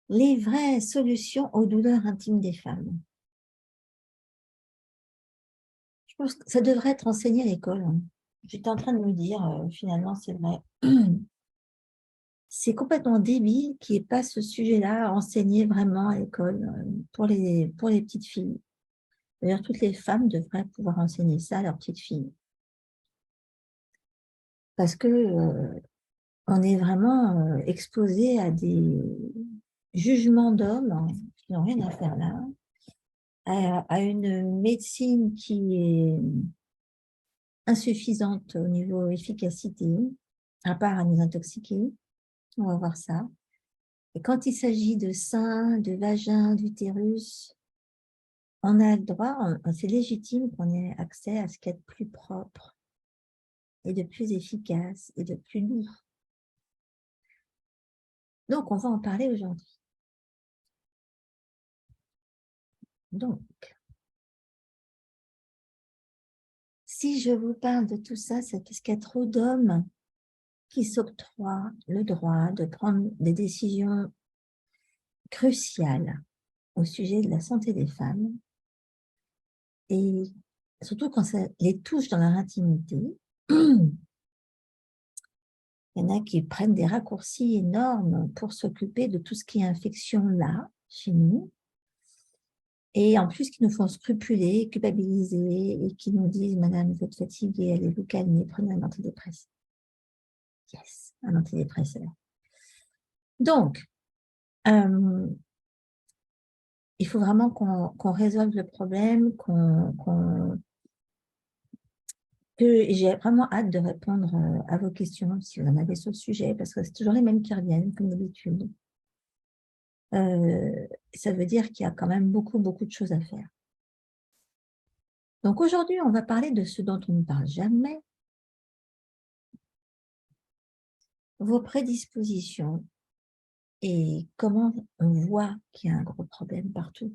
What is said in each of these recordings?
les vraies solutions aux douleurs intimes des femmes. Je pense que ça devrait être enseigné à l'école, hein. J'étais en train de me dire, finalement, c'est vrai. C'est complètement débile qu'il n'y ait pas ce sujet-là enseigné vraiment à l'école pour les petites filles. D'ailleurs, toutes les femmes devraient pouvoir enseigner ça à leurs petites filles. Parce que on est vraiment exposé à des jugements d'hommes, hein, qui n'ont rien à faire là, à une médecine qui est insuffisante au niveau efficacité, à part à nous intoxiquer. On va voir ça. Et quand il s'agit de sein, de vagin, d'utérus, on a le droit, c'est légitime qu'on ait accès à ce qu'il y a de plus propre et de plus efficace et de plus doux. Donc, on va en parler aujourd'hui. Donc, si je vous parle de tout ça, c'est parce qu'il y a trop d'hommes qui s'octroient le droit de prendre des décisions cruciales au sujet de la santé des femmes, et surtout quand ça les touche dans leur intimité. Il y en a qui prennent des raccourcis énormes pour s'occuper de tout ce qui est infection là, chez nous, et en plus qui nous font scrupuler, culpabiliser, et qui nous disent « Madame, vous êtes fatiguée, allez vous calmer, prenez un antidépresseur. » Yes, un antidépresseur. Donc, il faut vraiment qu'on résolve le problème, que j'ai vraiment hâte de répondre à vos questions, si vous en avez sur le sujet, parce que c'est toujours les mêmes qui reviennent, comme d'habitude. Ça veut dire qu'il y a quand même beaucoup de choses à faire. Donc aujourd'hui, on va parler de ce dont on ne parle jamais, vos prédispositions et comment on voit qu'il y a un gros problème partout.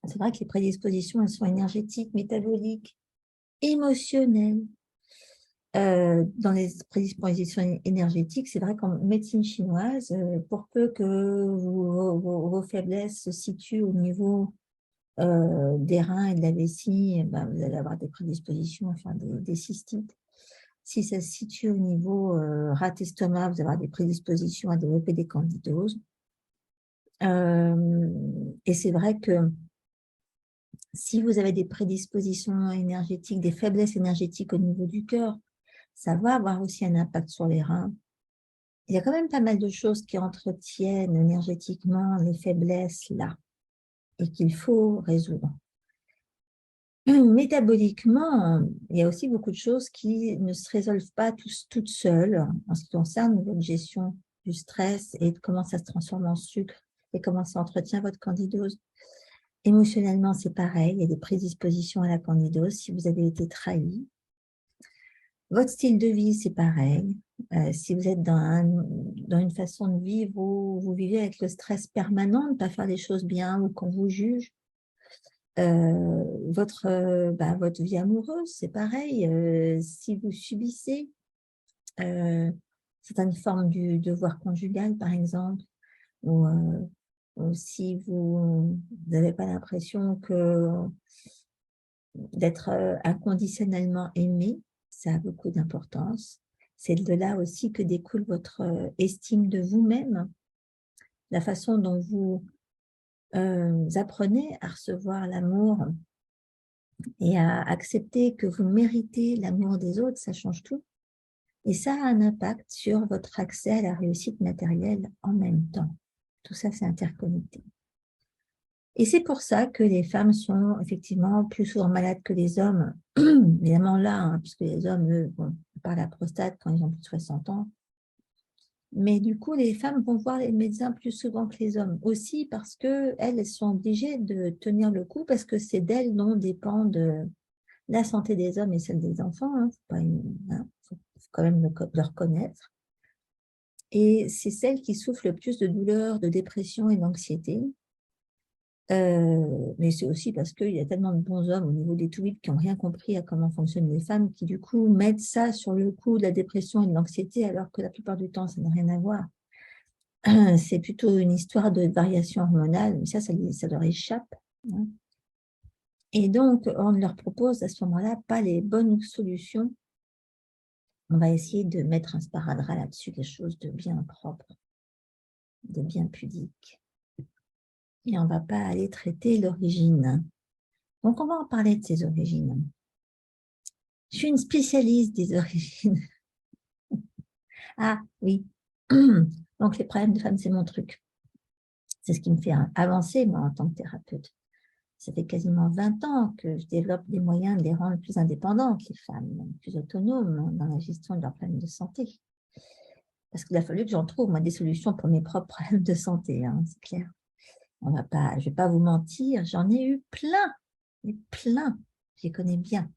C'est vrai que les prédispositions, elles sont énergétiques, métaboliques, émotionnelles. Dans les prédispositions énergétiques, c'est vrai qu'en médecine chinoise, pour peu que vos faiblesses se situent au niveau des reins et de la vessie, ben, vous allez avoir des prédispositions à faire des cystites. Si ça se situe au niveau rat-estomac, vous allez avoir des prédispositions à développer des candidoses. Et c'est vrai que si vous avez des prédispositions énergétiques, des faiblesses énergétiques au niveau du cœur, ça va avoir aussi un impact sur les reins. Il y a quand même pas mal de choses qui entretiennent énergétiquement les faiblesses là et qu'il faut résoudre. Métaboliquement, il y a aussi beaucoup de choses qui ne se résolvent pas toutes seules en ce qui concerne votre gestion du stress et de comment ça se transforme en sucre et comment ça entretient votre candidose. Émotionnellement, c'est pareil, il y a des prédispositions à la candidose si vous avez été trahi. Votre style de vie, c'est pareil. Si vous êtes dans une façon de vivre où vous vivez avec le stress permanent de ne pas faire les choses bien ou qu'on vous juge, votre vie amoureuse, c'est pareil. Si vous subissez certaines formes du devoir conjugal, par exemple, ou si vous n'avez pas l'impression que d'être inconditionnellement aimé, ça a beaucoup d'importance. C'est de là aussi que découle votre estime de vous-même, la façon dont vous apprenez à recevoir l'amour et à accepter que vous méritez l'amour des autres, ça change tout. Et ça a un impact sur votre accès à la réussite matérielle en même temps. Tout ça, c'est interconnecté. Et c'est pour ça que les femmes sont effectivement plus souvent malades que les hommes. Évidemment là, hein, puisque les hommes, eux, bon, par la prostate quand ils ont plus de 60 ans. Mais du coup, les femmes vont voir les médecins plus souvent que les hommes. Aussi parce qu'elles sont obligées de tenir le coup, parce que c'est d'elles dont dépend la santé des hommes et celle des enfants. Hein. Faut quand même le reconnaître. Et c'est celles qui souffrent le plus de douleurs, de dépression et d'anxiété. Mais c'est aussi parce qu'il y a tellement de bons hommes au niveau des tweets qui n'ont rien compris à comment fonctionnent les femmes, qui du coup mettent ça sur le coup de la dépression et de l'anxiété, alors que la plupart du temps, ça n'a rien à voir. c'est plutôt une histoire de variation hormonale, mais ça leur échappe. Hein. Et donc, on leur propose à ce moment-là pas les bonnes solutions. On va essayer de mettre un sparadrap là-dessus, quelque chose de bien propre, de bien pudique. Et on ne va pas aller traiter l'origine. Donc, on va en parler de ces origines. Je suis une spécialiste des origines. Ah, oui. Donc, les problèmes de femmes, c'est mon truc. C'est ce qui me fait avancer, moi, en tant que thérapeute. Ça fait quasiment 20 ans que je développe des moyens de les rendre plus indépendantes, les femmes, plus autonomes dans la gestion de leurs problèmes de santé. Parce qu'il a fallu que j'en trouve, moi, des solutions pour mes propres problèmes de santé, hein, c'est clair. Je ne vais pas vous mentir, j'en ai eu plein, mais plein. Je les connais bien.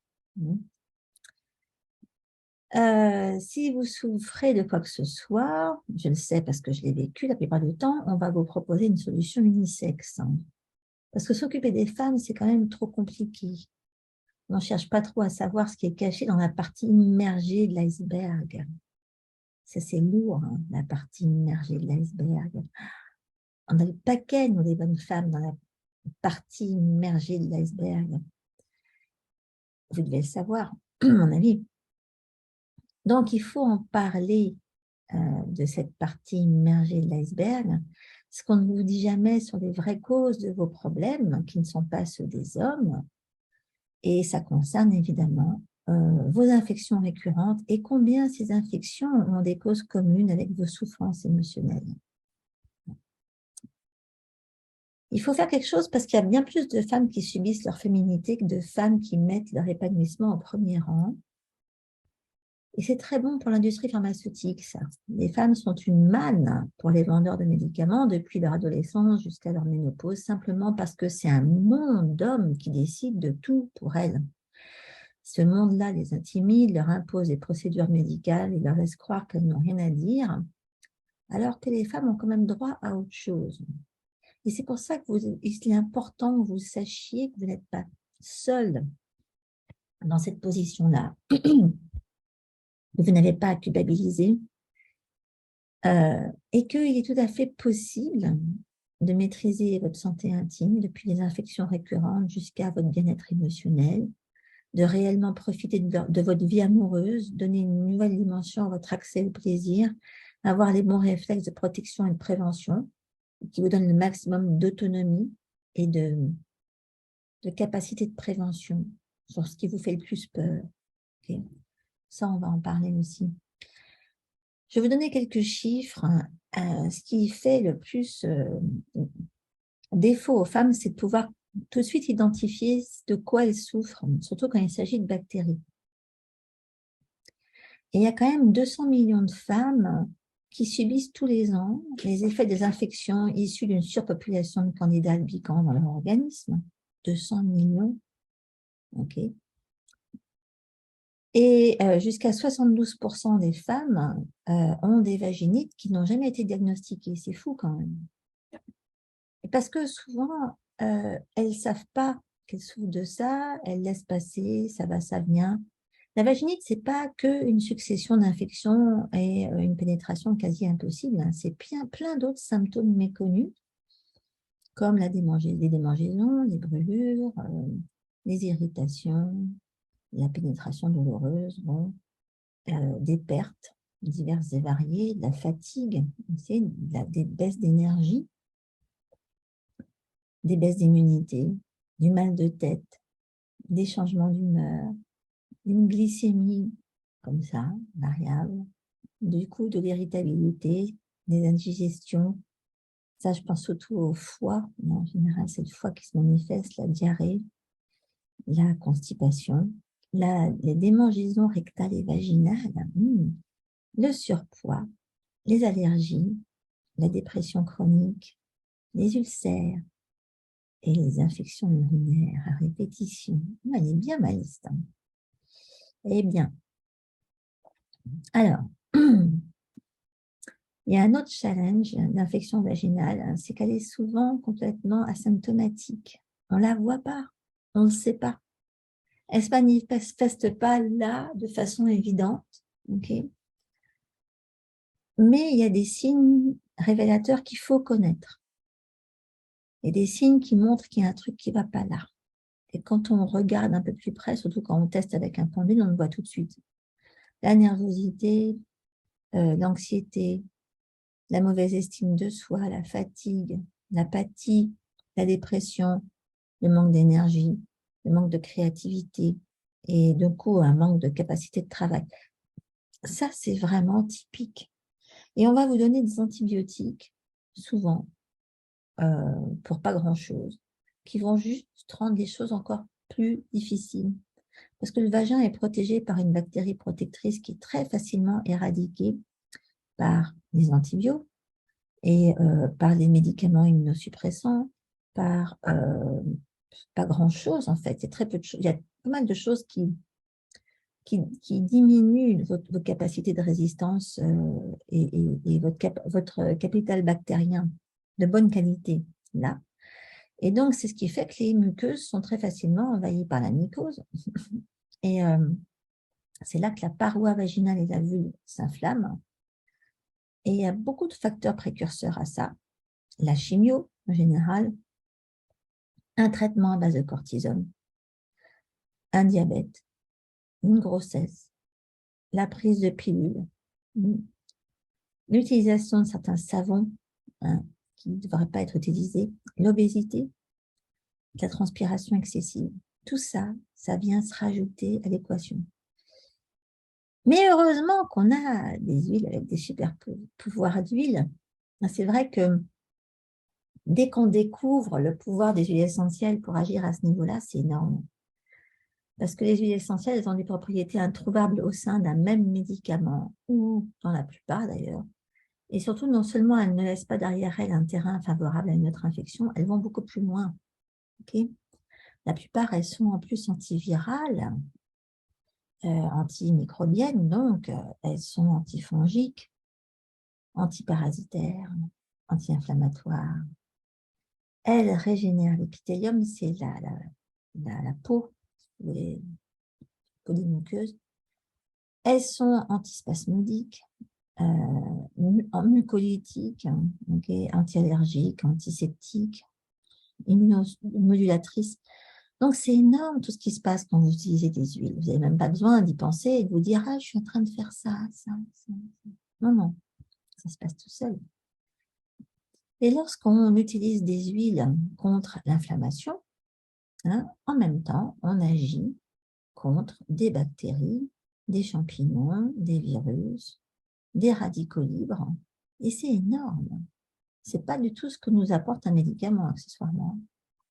Si vous souffrez de quoi que ce soit, je le sais parce que je l'ai vécu la plupart du temps, on va vous proposer une solution unisexe. Hein. Parce que s'occuper des femmes, c'est quand même trop compliqué. On ne cherche pas trop à savoir ce qui est caché dans la partie immergée de l'iceberg. Ça, c'est lourd, hein, la partie immergée de l'iceberg. On a le paquet, nous, les bonnes femmes, dans la partie immergée de l'iceberg. Vous devez le savoir, à mon avis. Donc, il faut en parler de cette partie immergée de l'iceberg. Ce qu'on ne vous dit jamais sur les vraies causes de vos problèmes, qui ne sont pas ceux des hommes. Et ça concerne évidemment vos infections récurrentes et combien ces infections ont des causes communes avec vos souffrances émotionnelles. Il faut faire quelque chose parce qu'il y a bien plus de femmes qui subissent leur féminité que de femmes qui mettent leur épanouissement au premier rang. Et c'est très bon pour l'industrie pharmaceutique, ça. Les femmes sont une manne pour les vendeurs de médicaments depuis leur adolescence jusqu'à leur ménopause, simplement parce que c'est un monde d'hommes qui décident de tout pour elles. Ce monde-là les intimide, leur impose des procédures médicales et leur laisse croire qu'elles n'ont rien à dire, alors que les femmes ont quand même droit à autre chose. Et c'est pour ça qu'il est important que vous sachiez que vous n'êtes pas seul dans cette position-là, que vous n'avez pas à culpabiliser, et qu'il est tout à fait possible de maîtriser votre santé intime, depuis les infections récurrentes jusqu'à votre bien-être émotionnel, de réellement profiter de votre vie amoureuse, donner une nouvelle dimension à votre accès au plaisir, avoir les bons réflexes de protection et de prévention, qui vous donnent le maximum d'autonomie et de capacité de prévention sur ce qui vous fait le plus peur. Okay. Ça, on va en parler aussi. Je vais vous donner quelques chiffres. Ce qui fait le plus défaut aux femmes, c'est de pouvoir tout de suite identifier de quoi elles souffrent, surtout quand il s'agit de bactéries. Et il y a quand même 200 millions de femmes qui subissent tous les ans les effets des infections issues d'une surpopulation de candidats albicans dans leur organisme. 200 millions. OK. Et jusqu'à 72% des femmes ont des vaginites qui n'ont jamais été diagnostiquées. C'est fou quand même. Et parce que souvent, elles ne savent pas qu'elles souffrent de ça, elles laissent passer, ça va, ça vient. La vaginite, ce n'est pas qu'une succession d'infections et une pénétration quasi impossible. Hein. C'est plein d'autres symptômes méconnus, comme les démangeaisons, les brûlures, les irritations, la pénétration douloureuse, bon, des pertes diverses et variées, de la fatigue, des baisses d'énergie, des baisses d'immunité, du mal de tête, des changements d'humeur, une glycémie comme ça, variable, du coup de l'irritabilité, des indigestions. Ça, je pense surtout au foie. En général, c'est le foie qui se manifeste, la diarrhée, la constipation, les démangeaisons rectales et vaginales, le surpoids, les allergies, la dépression chronique, les ulcères et les infections urinaires à répétition. Elle est bien ma liste. Hein. Eh bien, alors, il y a un autre challenge d'infection vaginale, c'est qu'elle est souvent complètement asymptomatique. On ne la voit pas, on ne le sait pas. Elle ne se manifeste pas là de façon évidente. Okay. Mais il y a des signes révélateurs qu'il faut connaître. Il y a des signes qui montrent qu'il y a un truc qui ne va pas là. Et quand on regarde un peu plus près, surtout quand on teste avec un pendule, on le voit tout de suite. La nervosité, l'anxiété, la mauvaise estime de soi, la fatigue, l'apathie, la dépression, le manque d'énergie, le manque de créativité et du coup un manque de capacité de travail. Ça, c'est vraiment typique. Et on va vous donner des antibiotiques, souvent, pour pas grand-chose, qui vont juste rendre les choses encore plus difficiles. Parce que le vagin est protégé par une bactérie protectrice qui est très facilement éradiquée par les antibiotiques et par les médicaments immunosuppressants, par pas grand-chose en fait. Il y a très peu de choses. Il y a pas mal de choses qui diminuent vos capacités de résistance et votre capital bactérien de bonne qualité là. Et donc, c'est ce qui fait que les muqueuses sont très facilement envahies par la mycose. Et c'est là que la paroi vaginale et la vulve s'inflamment. Et il y a beaucoup de facteurs précurseurs à ça. La chimio, en général, un traitement à base de cortisone, un diabète, une grossesse, la prise de pilules, l'utilisation de certains savons qui ne devraient pas être utilisés, l'obésité, la transpiration excessive. Tout ça, ça vient se rajouter à l'équation. Mais heureusement qu'on a des huiles avec des super pouvoirs d'huile. C'est vrai que dès qu'on découvre le pouvoir des huiles essentielles pour agir à ce niveau-là, c'est énorme. Parce que les huiles essentielles, elles ont des propriétés introuvables au sein d'un même médicament, ou dans la plupart d'ailleurs. Et surtout, non seulement elles ne laissent pas derrière elles un terrain favorable à une autre infection, elles vont beaucoup plus loin. Okay, la plupart, elles sont en plus antivirales, antimicrobiennes, donc elles sont antifongiques, antiparasitaires, anti-inflammatoires. Elles régénèrent l'épithélium, c'est la peau, les polymuqueuses. Elles sont antispasmodiques, mucolytiques, okay, anti-allergiques, antiseptiques, immunomodulatrices. Donc, c'est énorme tout ce qui se passe quand vous utilisez des huiles. Vous n'avez même pas besoin d'y penser et de vous dire « Ah, je suis en train de faire ça, ça, ça. » Non, non, ça se passe tout seul. Et lorsqu'on utilise des huiles contre l'inflammation, en même temps, on agit contre des bactéries, des champignons, des virus, des radicaux libres. Et c'est énorme. Ce n'est pas du tout ce que nous apporte un médicament, accessoirement.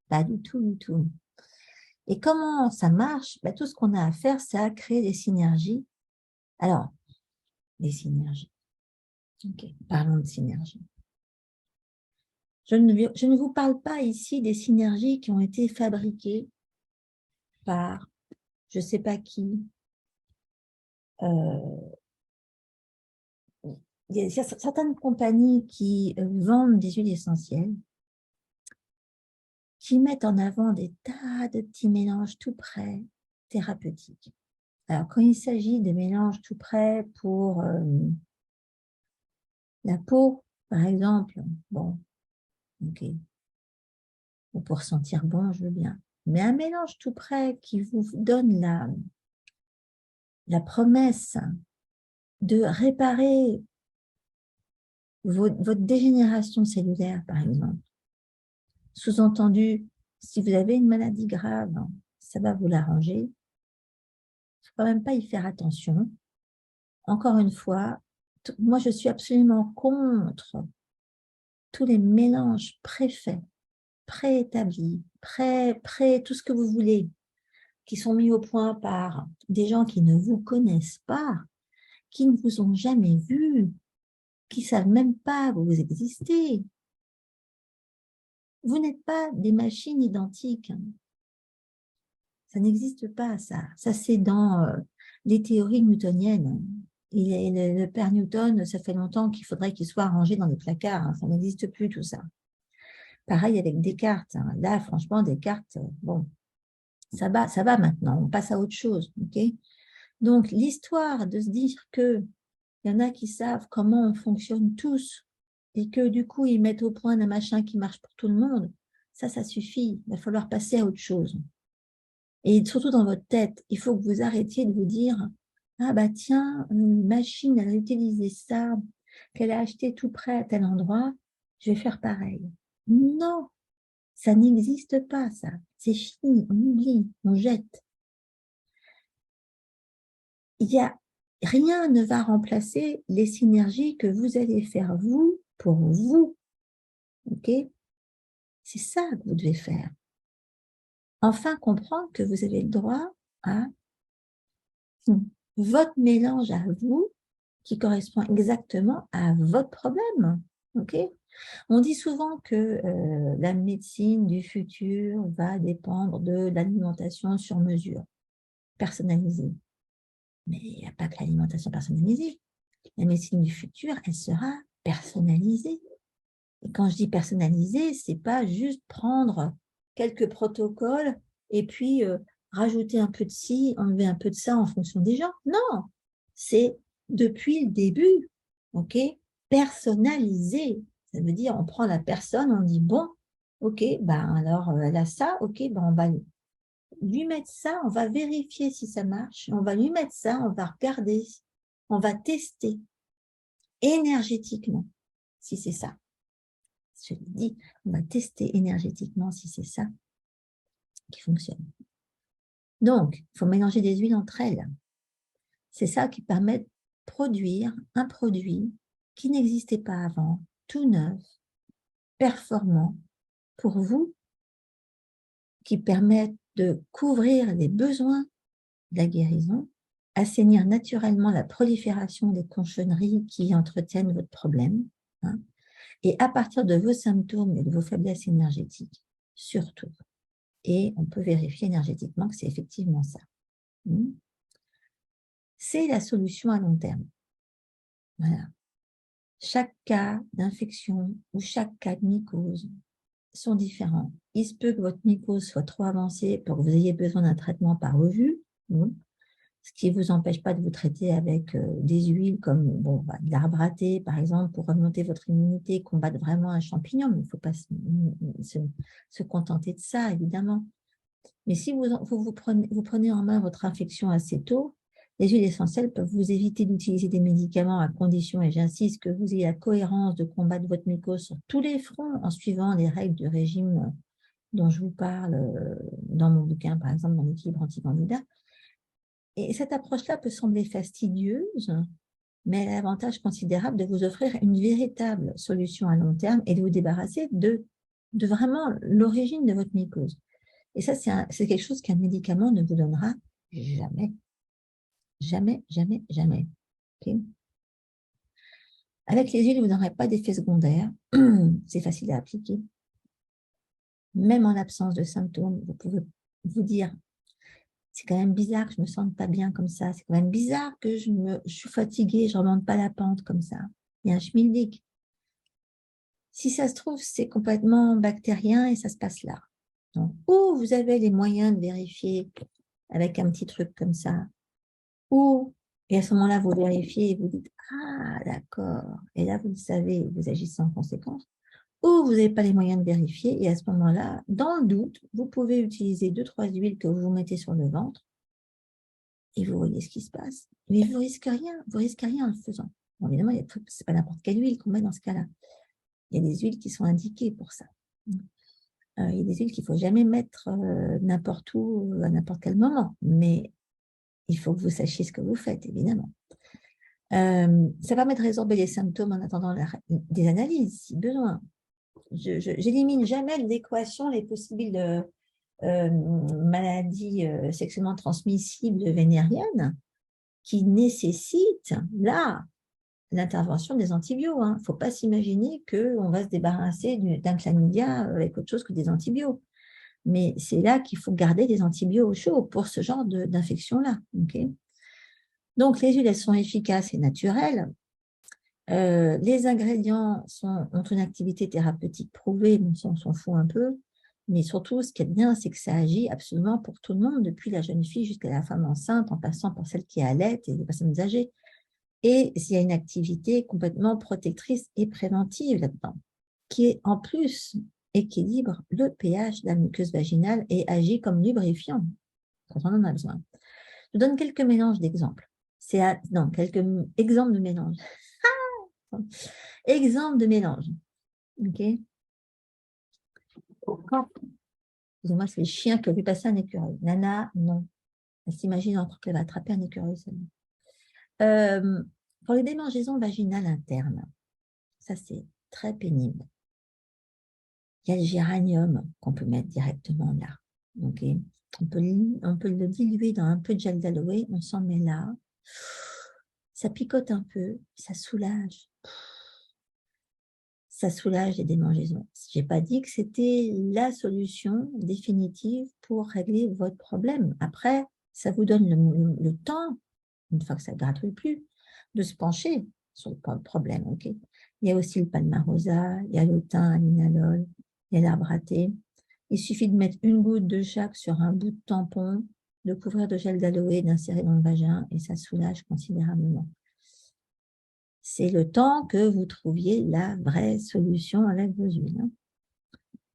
Pas du tout, du tout. Et comment ça marche? Tout ce qu'on a à faire, c'est à créer des synergies. Alors, des synergies. Ok, parlons de synergies. Je ne vous parle pas ici des synergies qui ont été fabriquées par je ne sais pas qui. Il y a certaines compagnies qui vendent des huiles essentielles, qui mettent en avant des tas de petits mélanges tout prêts, thérapeutiques. Alors, quand il s'agit de mélanges tout prêts pour la peau, par exemple, bon, ok, ou pour sentir bon, je veux bien. Mais un mélange tout prêt qui vous donne la promesse de réparer votre dégénération cellulaire, par exemple. Sous-entendu, si vous avez une maladie grave, ça va vous l'arranger. Il ne faut quand même pas y faire attention. Encore une fois, moi, je suis absolument contre tous les mélanges préfaits, préétablis, tout ce que vous voulez, qui sont mis au point par des gens qui ne vous connaissent pas, qui ne vous ont jamais vu, qui ne savent même pas que vous existez. Vous n'êtes pas des machines identiques. Ça n'existe pas, ça. Ça, c'est dans les théories newtoniennes. Le père Newton, ça fait longtemps qu'il faudrait qu'il soit rangé dans les placards. Ça n'existe plus, tout ça. Pareil avec Descartes. Là, franchement, Descartes, bon, ça va maintenant. On passe à autre chose. Okay, donc, l'histoire de se dire que Il y en a qui savent comment on fonctionne tous et que du coup, ils mettent au point un machin qui marche pour tout le monde. Ça suffit. Il va falloir passer à autre chose. Et surtout dans votre tête, il faut que vous arrêtiez de vous dire « Ah bah tiens, une machine, elle a utilisé ça, qu'elle a acheté tout près à tel endroit, je vais faire pareil. » Non, ça n'existe pas, ça. C'est fini, on oublie, on jette. Rien ne va remplacer les synergies que vous allez faire, vous, pour vous. Ok? C'est ça que vous devez faire. Enfin, comprendre que vous avez le droit à votre mélange à vous qui correspond exactement à votre problème. Ok? On dit souvent que la médecine du futur va dépendre de l'alimentation sur mesure, personnalisée. Mais il n'y a pas que l'alimentation personnalisée. La médecine du futur, elle sera personnalisée. Et quand je dis personnalisée, ce n'est pas juste prendre quelques protocoles et puis rajouter un peu de ci, enlever un peu de ça en fonction des gens. Non, c'est depuis le début, ok, personnalisé. Ça veut dire, on prend la personne, on dit, bon, ok, ben alors elle a ça, ok, ben on va lui mettre ça, on va vérifier si ça marche, on va lui mettre ça, on va regarder, on va tester énergétiquement si c'est ça. Je l'ai dit, on va tester énergétiquement si c'est ça qui fonctionne. Donc, il faut mélanger des huiles entre elles. C'est ça qui permet de produire un produit qui n'existait pas avant, tout neuf, performant pour vous, qui permet de couvrir les besoins de la guérison, assainir naturellement la prolifération des cochonneries qui entretiennent votre problème, hein, et à partir de vos symptômes et de vos faiblesses énergétiques, surtout. Et on peut vérifier énergétiquement que c'est effectivement ça. C'est la solution à long terme. Voilà. Chaque cas d'infection ou chaque cas de mycose sont différents. Il se peut que votre mycose soit trop avancée pour que vous ayez besoin d'un traitement par revue, ce qui ne vous empêche pas de vous traiter avec des huiles comme de l'arbre à thé, par exemple, pour remonter votre immunité, combattre vraiment un champignon. Mais il ne faut pas se contenter de ça, évidemment. Mais si vous prenez en main votre infection assez tôt, les huiles essentielles peuvent vous éviter d'utiliser des médicaments à condition, et j'insiste, que vous ayez la cohérence de combattre votre mycose sur tous les fronts en suivant les règles du régime dont je vous parle dans mon bouquin, par exemple, dans l'équilibre anti-candida. Et cette approche-là peut sembler fastidieuse, mais elle a l'avantage considérable de vous offrir une véritable solution à long terme et de vous débarrasser de vraiment l'origine de votre mycose. Et ça, c'est quelque chose qu'un médicament ne vous donnera jamais. Jamais, jamais, jamais. Okay. Avec les huiles, vous n'aurez pas d'effet secondaire. C'est facile à appliquer. Même en l'absence de symptômes, vous pouvez vous dire c'est quand même bizarre que je ne me sente pas bien comme ça. C'est quand même bizarre que je suis fatiguée, je ne remonte pas la pente comme ça. Il y a un schmilblick. Si ça se trouve, c'est complètement bactérien et ça se passe là. Donc, ou vous avez les moyens de vérifier avec un petit truc comme ça, et à ce moment-là, vous vérifiez et vous dites « Ah, d'accord ». Et là, vous le savez, vous agissez en conséquence. Ou vous n'avez pas les moyens de vérifier. Et à ce moment-là, dans le doute, vous pouvez utiliser 2-3 huiles que vous mettez sur le ventre et vous voyez ce qui se passe. Mais vous ne risquez rien. Vous risquez rien en le faisant. Bon, évidemment, ce n'est pas n'importe quelle huile qu'on met dans ce cas-là. Il y a des huiles qui sont indiquées pour ça. Il y a des huiles qu'il ne faut jamais mettre n'importe où, à n'importe quel moment. Mais il faut que vous sachiez ce que vous faites, évidemment. Ça permet de résorber les symptômes en attendant des analyses, si besoin. Je n'élimine jamais de l'équation les possibles maladies sexuellement transmissibles vénériennes qui nécessitent, là, l'intervention des antibiotiques. Il ne faut pas s'imaginer qu'on va se débarrasser d'un chlamydia avec autre chose que des antibiotiques. Mais c'est là qu'il faut garder des antibiotiques au chaud pour ce genre d'infection-là. Okay. Donc, les huiles, elles sont efficaces et naturelles. Les ingrédients ont une activité thérapeutique prouvée, mais on s'en fout un peu. Mais surtout, ce qui est bien, c'est que ça agit absolument pour tout le monde, depuis la jeune fille jusqu'à la femme enceinte, en passant par celle qui allait et les personnes âgées. Et il y a une activité complètement protectrice et préventive là-dedans, qui est en plus équilibre le pH de la muqueuse vaginale et agit comme lubrifiant quand on en a besoin. Je donne quelques mélanges d'exemples. Non, quelques exemples de mélanges. Exemple de mélange. OK. Excusez-moi, c'est le chien qui a vu passer un écureuil. Nana, non. Elle s'imagine en train qu'elle va attraper un écureuil seulement. Pour les démangeaisons vaginales internes, ça c'est très pénible. Il y a le géranium qu'on peut mettre directement là. Okay. On peut le diluer dans un peu de gel d'aloe, on s'en met là. Ça picote un peu, ça soulage. Ça soulage les démangeaisons. Je n'ai pas dit que c'était la solution définitive pour régler votre problème. Après, ça vous donne le temps, une fois que ça ne gratouille plus, de se pencher sur le problème. Okay. Il y a aussi le palmarosa, il y a le thym à linalol, il y a l'arbre à thé. Il suffit de mettre une goutte de chaque sur un bout de tampon, de couvrir de gel d'aloe, d'insérer dans le vagin et ça soulage considérablement. C'est le temps que vous trouviez la vraie solution avec vos huiles.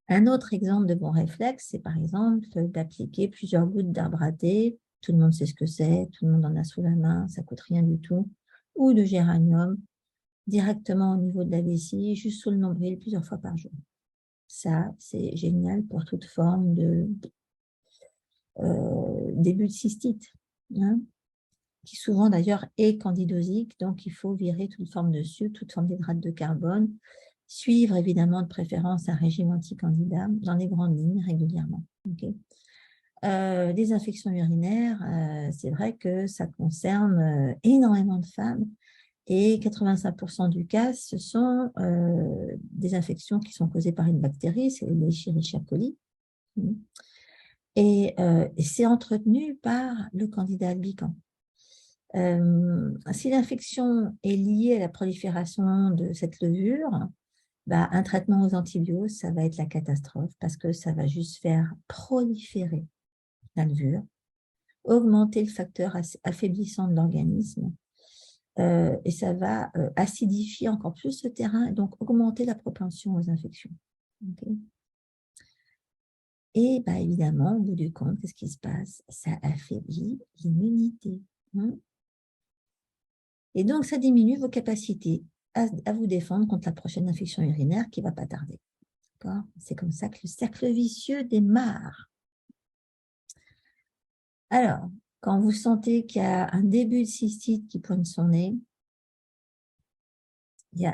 Un autre exemple de bon réflexe, c'est par exemple d'appliquer plusieurs gouttes d'arbre à thé. Tout le monde sait ce que c'est, tout le monde en a sous la main, ça ne coûte rien du tout. Ou de géranium directement au niveau de la vessie, juste sous le nombril, plusieurs fois par jour. Ça, c'est génial pour toute forme de début de cystite, hein, qui souvent d'ailleurs est candidosique, donc il faut virer toute forme de sucre, toute forme d'hydrate de carbone, suivre évidemment de préférence un régime anti-candida dans les grandes lignes régulièrement. Okay. Des infections urinaires, c'est vrai que ça concerne énormément de femmes et 85% du cas, ce sont des infections qui sont causées par une bactérie, c'est l'Escherichia coli. Et c'est entretenu par le Candida albicans. Si l'infection est liée à la prolifération de cette levure, bah, un traitement aux antibiotiques, ça va être la catastrophe parce que ça va juste faire proliférer la levure, augmenter le facteur affaiblissant de l'organisme et ça va acidifier encore plus le terrain et donc augmenter la propension aux infections. Okay. Et bah, évidemment, au bout du compte, qu'est-ce qui se passe? Ça affaiblit l'immunité. Hein. Et donc, ça diminue vos capacités à vous défendre contre la prochaine infection urinaire qui ne va pas tarder. C'est comme ça que le cercle vicieux démarre. Alors, quand vous sentez qu'il y a un début de cystite qui pointe son nez,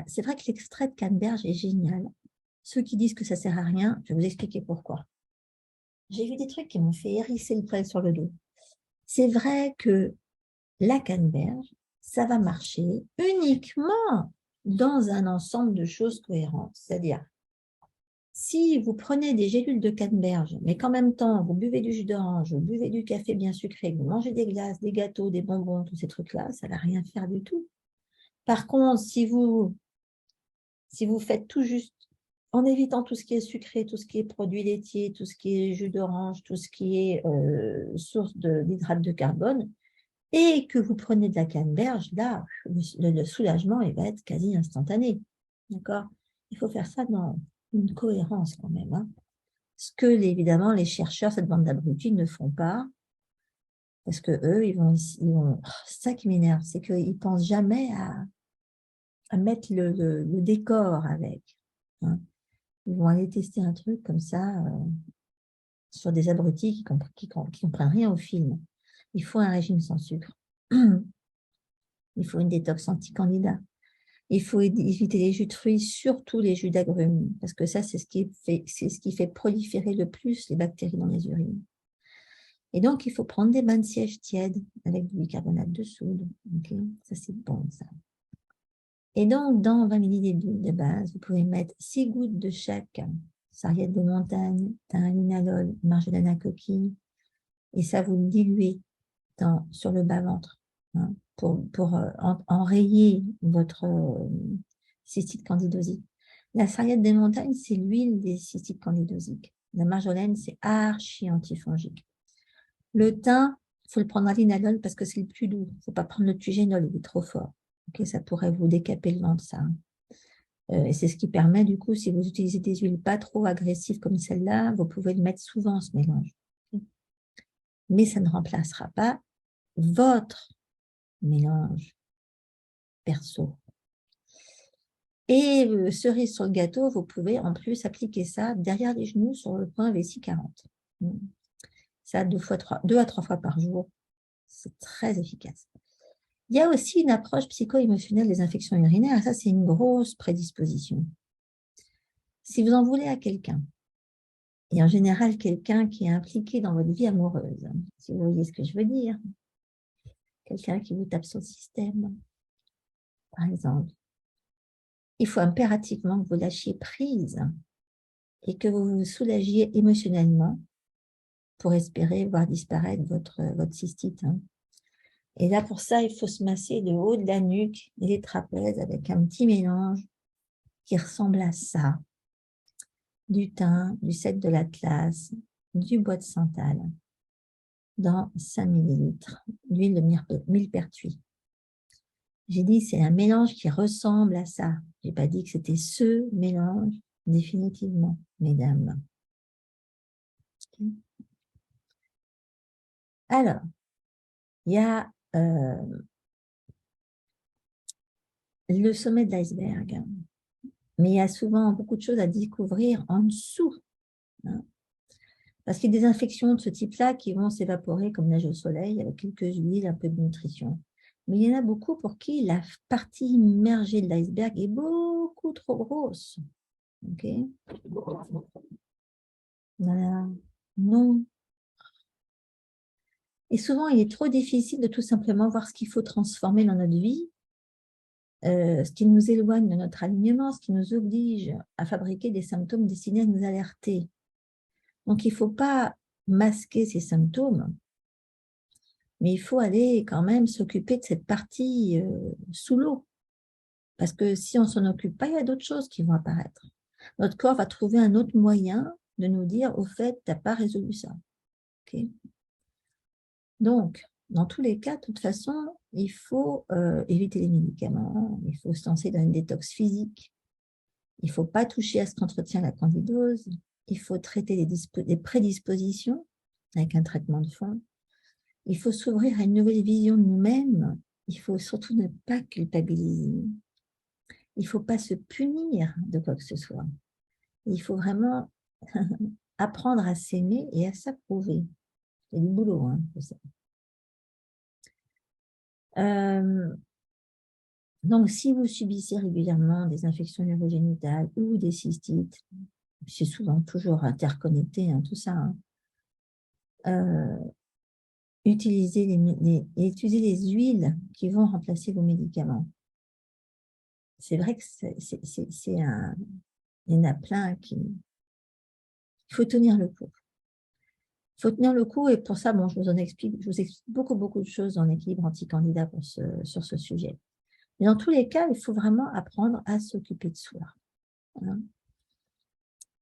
c'est vrai que l'extrait de canneberge est génial. Ceux qui disent que ça ne sert à rien, je vais vous expliquer pourquoi. J'ai vu des trucs qui m'ont fait hérisser le poil sur le dos. C'est vrai que la canneberge, ça va marcher uniquement dans un ensemble de choses cohérentes. C'est-à-dire, si vous prenez des gélules de canneberge, mais qu'en même temps, vous buvez du jus d'orange, vous buvez du café bien sucré, vous mangez des glaces, des gâteaux, des bonbons, tous ces trucs-là, ça ne va rien faire du tout. Par contre, si vous faites tout juste en évitant tout ce qui est sucré, tout ce qui est produits laitiers, tout ce qui est jus d'orange, tout ce qui est source d'hydrate de carbone, et que vous prenez de la canneberge, là, le soulagement il va être quasi instantané. D'accord? Il faut faire ça dans une cohérence quand même. Hein. Ce que, évidemment, les chercheurs, cette bande d'abrutis, ne font pas, parce que eux, ils vont ça qui m'énerve, c'est qu'ils ne pensent jamais à mettre le décor avec. Hein. Ils vont aller tester un truc comme ça sur des abrutis qui comprennent rien au film. Il faut un régime sans sucre. Il faut une détox anti-candida. Il faut éviter les jus de fruits, surtout les jus d'agrumes, parce que ça, c'est ce qui fait proliférer le plus les bactéries dans les urines. Et donc, il faut prendre des bains de siège tièdes avec du bicarbonate de soude. Okay, ça, c'est bon, ça. Et donc, dans 20 ml d'huile de base, vous pouvez mettre 6 gouttes de chaque sarriette de montagne, thym, linalol, marjolaine à coquille, et ça, vous le diluez sur le bas-ventre hein, pour enrayer votre cystite candidosique. La sarriette des montagnes, c'est l'huile des cystites candidosiques. La marjolaine, c'est archi-antifongique. Le thym, il faut le prendre à linalol parce que c'est le plus doux. Il ne faut pas prendre le tugénol, il est trop fort. Okay, ça pourrait vous décaper le ventre, ça. Et c'est ce qui permet, du coup, si vous utilisez des huiles pas trop agressives comme celle-là, vous pouvez le mettre souvent, ce mélange. Mais ça ne remplacera pas votre mélange perso. Et cerise sur le gâteau, vous pouvez en plus appliquer ça derrière les genoux sur le point vessie 40. Ça 2 à 3 fois par jour. C'est très efficace. Il y a aussi une approche psycho-émotionnelle des infections urinaires, et ça, c'est une grosse prédisposition. Si vous en voulez à quelqu'un, et en général quelqu'un qui est impliqué dans votre vie amoureuse, si vous voyez ce que je veux dire, quelqu'un qui vous tape sur le système, par exemple, il faut impérativement que vous lâchiez prise et que vous vous soulagiez émotionnellement pour espérer voir disparaître votre cystite. Et là, pour ça, il faut se masser le haut de la nuque et les trapèzes avec un petit mélange qui ressemble à ça. Du thym, du sel de l'Atlas, du bois de santal, dans 5 ml d'huile de millepertuis. J'ai dit c'est un mélange qui ressemble à ça. Je n'ai pas dit que c'était ce mélange, définitivement, mesdames. Okay. Alors, il y a le sommet de l'iceberg, mais il y a souvent beaucoup de choses à découvrir en dessous. Parce qu'il y a des infections de ce type-là qui vont s'évaporer comme neige au soleil avec quelques huiles, un peu de nutrition. Mais il y en a beaucoup pour qui la partie immergée de l'iceberg est beaucoup trop grosse. Ok? Voilà. Non. Et souvent, il est trop difficile de tout simplement voir ce qu'il faut transformer dans notre vie, ce qui nous éloigne de notre alignement, ce qui nous oblige à fabriquer des symptômes destinés à nous alerter. Donc, il ne faut pas masquer ces symptômes, mais il faut aller quand même s'occuper de cette partie sous l'eau. Parce que si on ne s'en occupe pas, il y a d'autres choses qui vont apparaître. Notre corps va trouver un autre moyen de nous dire, au fait, tu n'as pas résolu ça. Okay. Donc, dans tous les cas, de toute façon, il faut éviter les médicaments, il faut se lancer dans une détox physique, il ne faut pas toucher à ce qu'entretient la candidose, il faut traiter les prédispositions avec un traitement de fond, il faut s'ouvrir à une nouvelle vision de nous-mêmes, il faut surtout ne pas culpabiliser, il ne faut pas se punir de quoi que ce soit, il faut vraiment apprendre à s'aimer et à s'approuver. C'est du boulot, pour ça. Donc, si vous subissez régulièrement des infections urogénitales ou des cystites, c'est souvent toujours interconnecté, tout ça, utilisez les huiles qui vont remplacer vos médicaments. C'est vrai que il y en a plein qui... Il faut tenir le coup. Il faut tenir le coup et pour ça, bon, je vous explique beaucoup de choses dans l'équilibre anti-candidat sur ce sujet. Mais dans tous les cas, il faut vraiment apprendre à s'occuper de soi.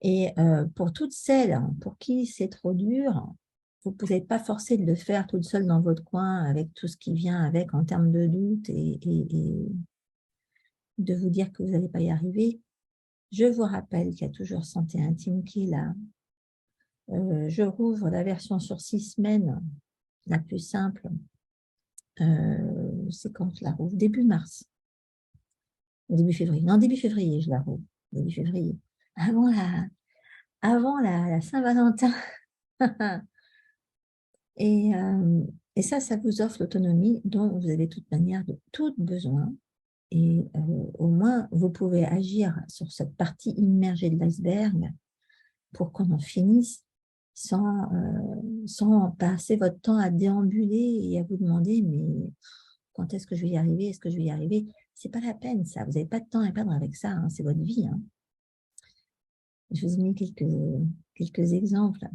Et pour toutes celles pour qui c'est trop dur, vous ne pouvez pas forcer de le faire toute seule dans votre coin avec tout ce qui vient avec en termes de doute et de vous dire que vous n'allez pas y arriver. Je vous rappelle qu'il y a toujours Santé Intime qui est là. Je rouvre la version sur 6 semaines, la plus simple. C'est quand je la rouvre? Début mars. Début février. Non, début février, je la rouvre. Début février. Avant la Saint-Valentin. Et ça vous offre l'autonomie dont vous avez de toute manière besoin. Et au moins, vous pouvez agir sur cette partie immergée de l'iceberg pour qu'on en finisse sans passer votre temps à déambuler et à vous demander mais quand est-ce que je vais y arriver? Est-ce que je vais y arriver? C'est pas la peine, ça. Vous n'avez pas de temps à perdre avec ça. C'est votre vie. Je vous ai mis quelques exemples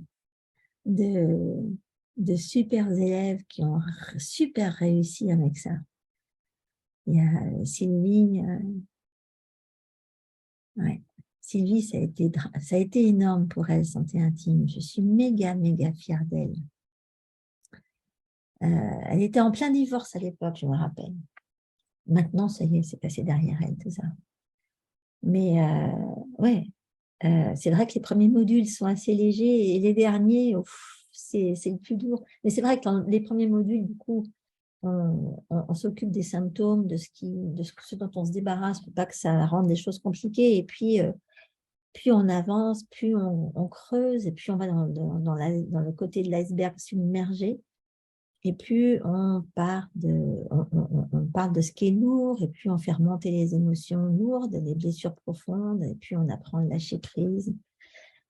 de super élèves qui ont super réussi avec ça. Il y a Sylvie. Sylvie, ça a été énorme pour elle, Santé Intime. Je suis méga fière d'elle. Elle était en plein divorce à l'époque, je me rappelle. Maintenant, ça y est, c'est passé derrière elle, tout ça. Mais ouais, c'est vrai que les premiers modules sont assez légers et les derniers, c'est le plus dur. Mais c'est vrai que dans les premiers modules, du coup, on s'occupe des symptômes, ce dont on se débarrasse pour pas que ça rende les choses compliquées. Et puis, plus on avance, plus on creuse, et puis on va dans le côté de l'iceberg submergé. Et plus on parle de ce qui est lourd, et puis on fait remonter les émotions lourdes, les blessures profondes, et puis on apprend à lâcher prise.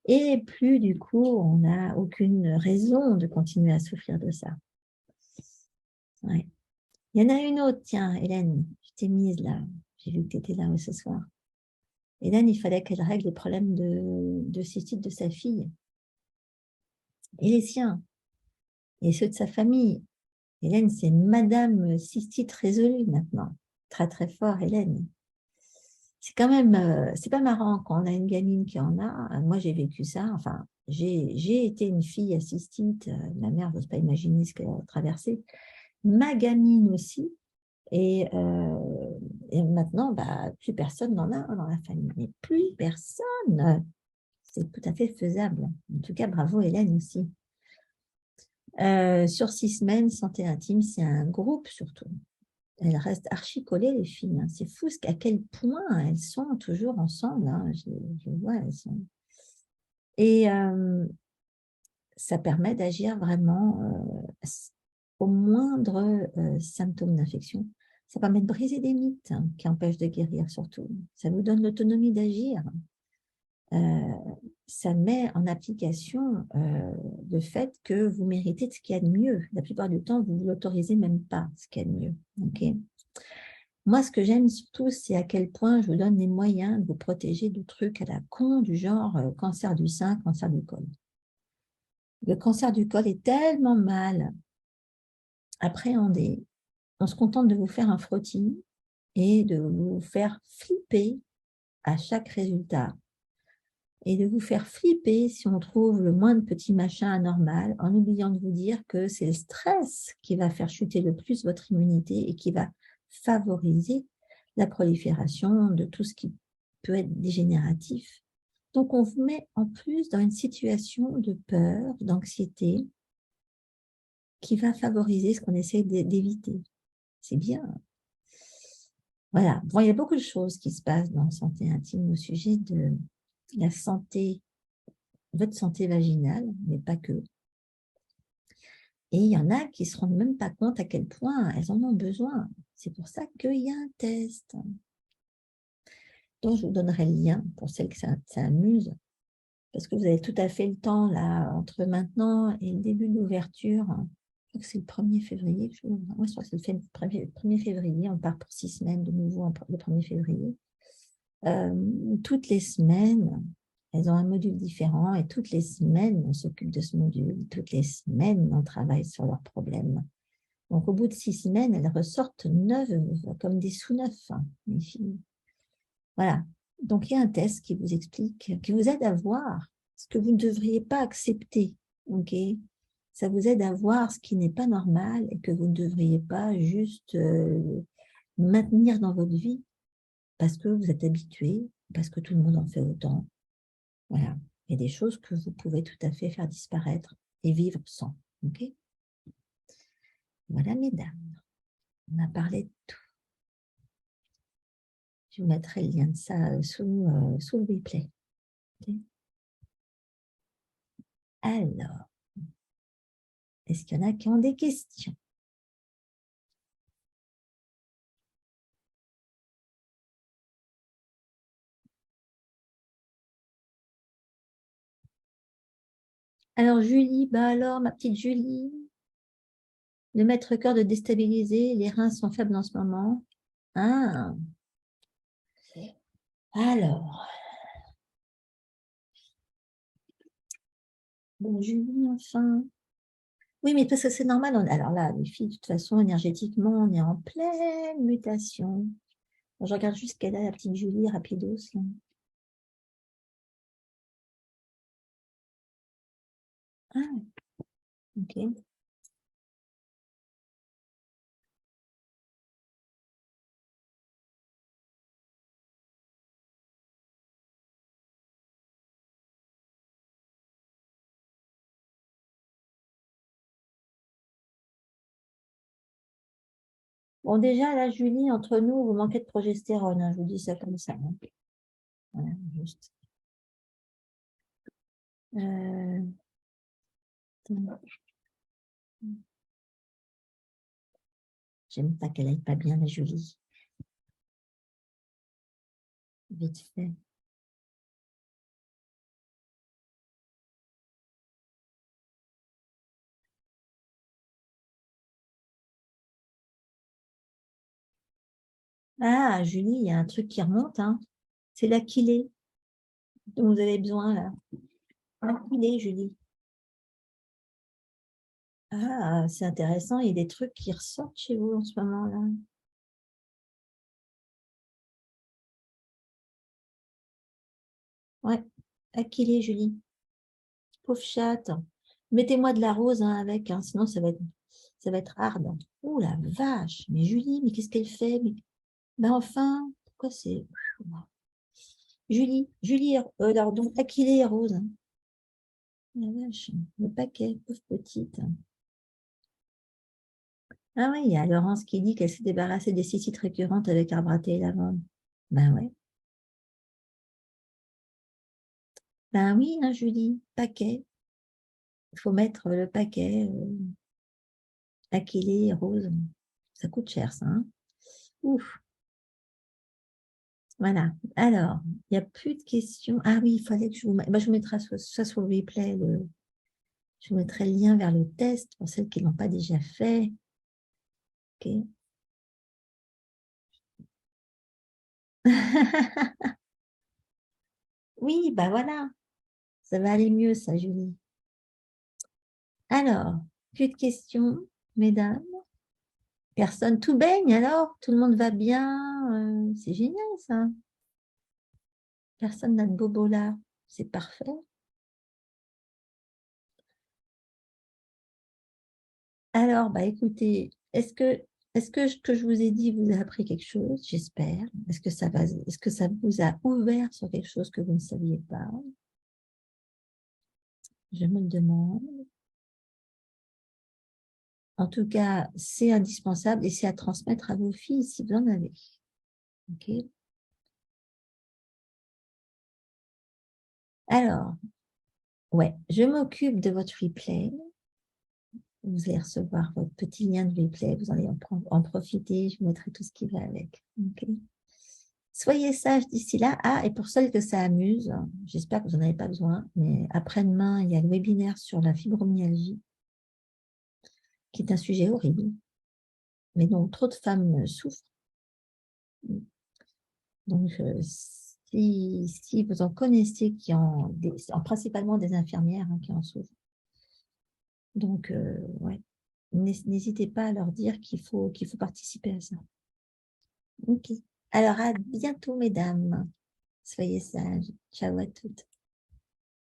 Et plus, du coup, on n'a aucune raison de continuer à souffrir de ça. Ouais. Il y en a une autre, tiens, Hélène, je t'ai mise là. J'ai vu que tu étais là ce soir. Hélène, il fallait qu'elle règle les problèmes de cystite de sa fille et les siens, et ceux de sa famille. Hélène, c'est Madame Cystite résolue maintenant. Très, très fort, Hélène. C'est quand même, c'est pas marrant quand on a une gamine qui en a. Moi, j'ai vécu ça. Enfin, j'ai été une fille à cystite. Ma mère n'ose pas imaginer ce qu'elle a traversé. Ma gamine aussi. Et maintenant, bah, plus personne n'en a dans la famille. Mais plus personne. C'est tout à fait faisable. En tout cas, bravo Hélène aussi. Sur 6 semaines, santé intime, c'est un groupe surtout. Elles restent archi collées, les filles. Hein. C'est fou à quel point elles sont toujours ensemble. Hein. Je vois, elles sont... Et ça permet d'agir vraiment au moindre symptôme d'infection. Ça permet de briser des mythes qui empêchent de guérir surtout. Ça nous donne l'autonomie d'agir. Ça met en application le fait que vous méritez ce qu'il y a de mieux. La plupart du temps, vous ne l'autorisez même pas, ce qu'il y a de mieux. Okay. Moi, ce que j'aime surtout, c'est à quel point je vous donne les moyens de vous protéger de trucs à la con, du genre cancer du sein, cancer du col. Le cancer du col est tellement mal appréhendé. On se contente de vous faire un frottis et de vous faire flipper à chaque résultat. Et de vous faire flipper si on trouve le moindre petit machin anormal, en oubliant de vous dire que c'est le stress qui va faire chuter le plus votre immunité et qui va favoriser la prolifération de tout ce qui peut être dégénératif. Donc, on vous met en plus dans une situation de peur, d'anxiété, qui va favoriser ce qu'on essaie d'éviter. C'est bien. Voilà. Bon, il y a beaucoup de choses qui se passent dans la santé intime au sujet de la santé, votre santé vaginale, mais pas que. Et il y en a qui ne se rendent même pas compte à quel point elles en ont besoin. C'est pour ça qu'il y a un test. Donc, je vous donnerai le lien pour celles que ça amuse. Parce que vous avez tout à fait le temps, là, entre maintenant et le début de l'ouverture. Je crois que c'est le 1er février. Moi, je crois que c'est le 1er février. On part pour 6 semaines de nouveau le 1er février. Toutes les semaines, elles ont un module différent et toutes les semaines, on s'occupe de ce module. Toutes les semaines, on travaille sur leurs problèmes. Donc, au bout de 6 semaines, elles ressortent neuves, comme des sous-neufs, hein, les filles. Voilà. Donc, il y a un test qui vous explique, qui vous aide à voir ce que vous ne devriez pas accepter. Ok? Ça vous aide à voir ce qui n'est pas normal et que vous ne devriez pas juste maintenir dans votre vie parce que vous êtes habitué, parce que tout le monde en fait autant. Voilà. Il y a des choses que vous pouvez tout à fait faire disparaître et vivre sans. Ok? Voilà, mesdames. On a parlé de tout. Je vous mettrai le lien de ça sous le replay. Okay. Alors, est-ce qu'il y en a qui ont des questions? Alors, Julie, bah alors, ma petite Julie, le maître-cœur de déstabiliser, les reins sont faibles en ce moment. Ah, alors, bon, Julie, enfin. Oui, mais parce que c'est normal. Alors là, les filles, de toute façon, énergétiquement, on est en pleine mutation. Bon, je regarde juste qu'elle a, la petite Julie, rapidos. Là. Ah, ok. Bon, déjà, là, Julie, entre nous, vous manquez de progestérone, hein, je vous dis ça comme ça. Hein. Voilà, juste. J'aime pas qu'elle aille pas bien, la Julie. Vite fait. Ah, Julie, il y a un truc qui remonte, hein. C'est l'achillée dont vous avez besoin, là. L'achillée, Julie. Ah, c'est intéressant, il y a des trucs qui ressortent chez vous en ce moment-là. Ouais, achillée, Julie. Pauvre chatte. Mettez-moi de la rose hein, avec, hein, sinon ça va être hard. Oh la vache, mais Julie, mais qu'est-ce qu'elle fait? Mais... Ben enfin, pourquoi c'est... Julie, alors donc achillée et rose. Hein. La vache, le paquet, pauvre petite. Ah oui, il y a Laurence qui dit qu'elle s'est débarrassée des cystites récurrentes avec arbre à thé et lavande. Ben ouais. Ben oui, hein, Julie, paquet. Il faut mettre le paquet achillée, rose. Ça coûte cher, ça. Hein. Ouf. Voilà. Alors, il n'y a plus de questions. Ah oui, il fallait que je vous... Ben, je vous mettrai ça sur le replay. Je vous mettrai le lien vers le test pour celles qui ne l'ont pas déjà fait. OK. Oui, ben voilà. Ça va aller mieux, ça, Julie. Alors, plus de questions, mesdames. Personne, tout baigne alors? Tout le monde va bien? C'est génial, ça. Personne n'a de bobo là. C'est parfait. Alors, bah écoutez, est-ce que ce que je vous ai dit vous a appris quelque chose? J'espère. Est-ce que ça vous a ouvert sur quelque chose que vous ne saviez pas? Je me le demande. En tout cas, c'est indispensable et c'est à transmettre à vos filles si vous en avez. OK? Alors, ouais, je m'occupe de votre replay. Vous allez recevoir votre petit lien de replay. Vous allez en profiter. Je vous mettrai tout ce qui va avec. OK? Soyez sages d'ici là. Ah, et pour celles que ça amuse, j'espère que vous n'en avez pas besoin, mais après-demain, il y a le webinaire sur la fibromyalgie, qui est un sujet horrible, mais dont trop de femmes souffrent. Donc, si vous en connaissez principalement des infirmières hein, qui en souffrent, donc, ouais, n'hésitez pas à leur dire qu'il faut participer à ça. OK. Alors, à bientôt, mesdames. Soyez sages. Ciao à toutes.